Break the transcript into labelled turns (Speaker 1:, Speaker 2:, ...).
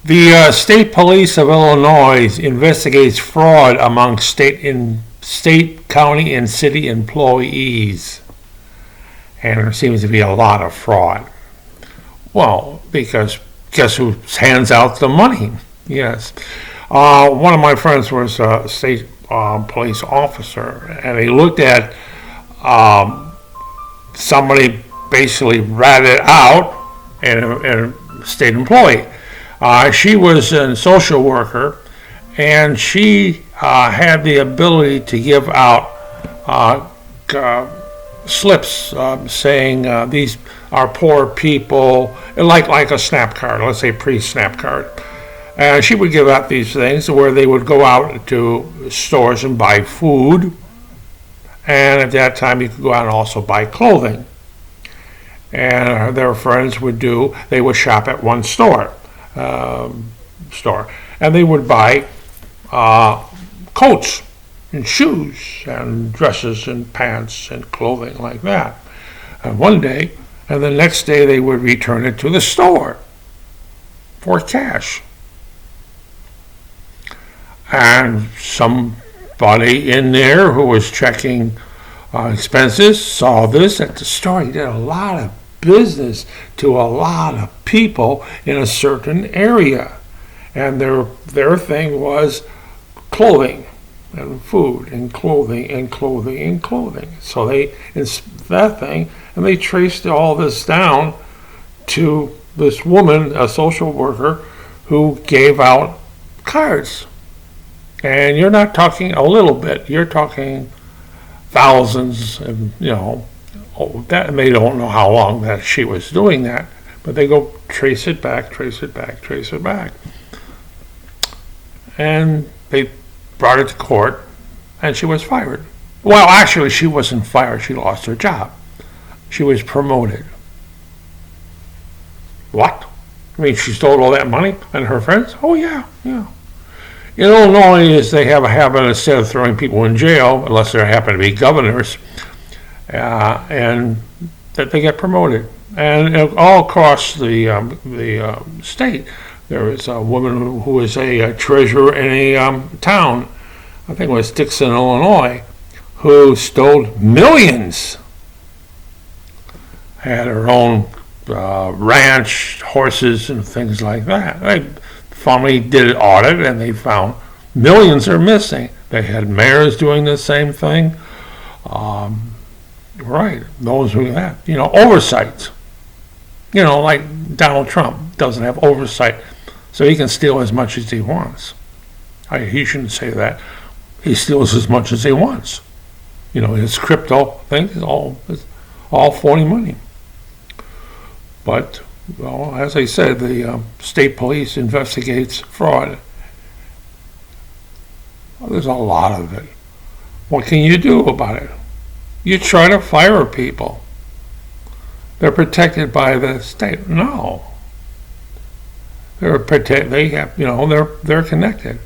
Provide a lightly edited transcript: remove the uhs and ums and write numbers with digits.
Speaker 1: The state police of Illinois investigates fraud among state, county, and city employees. And there seems to be a lot of fraud. Well, because guess who hands out the money? Yes. One of my friends was a state police officer, and he looked at somebody basically ratted out and a state employee. She was a social worker, and she had the ability to give out slips saying these are poor people, like a SNAP card, let's say pre-SNAP card. And she would give out these things where they would go out to stores and buy food, and at that time you could go out and also buy clothing. And their friends they would shop at one store, and they would buy coats and shoes and dresses and pants and clothing like that. And one day, and the next day they would return it to the store for cash. And somebody in there who was checking expenses saw this at the store. He did a lot of business to a lot of people in a certain area, and their thing was clothing and food and clothing and clothing and clothing. So it's that thing, and they traced all this down to this woman, a social worker, who gave out cards. And you're not talking a little bit, you're talking thousands, and that, and they don't know how long that she was doing that, but they go trace it back, and they brought it to court, and she was fired. Well, actually, she wasn't fired, she lost her job. She was promoted. What? I mean, she stole all that money and her friends? Oh, yeah. In Illinois, they have a habit, instead of throwing people in jail, unless they happen to be governors, and that they get promoted. And all across the state, there is a woman who was a treasurer in a town, I think it was Dixon, Illinois, who stole millions. Had her own ranch, horses, and things like that. They finally did an audit, and they found millions are missing. They had mayors doing the same thing. Right, those who have, oversight. Like Donald Trump doesn't have oversight, so he can steal as much as he wants. He shouldn't say that. He steals as much as he wants. His crypto thing is all phony money. But, well, as I said, the state police investigates fraud. Well, there's a lot of it. What can you do about it? You try to fire people. They're protected by the state. No. They have, they're connected.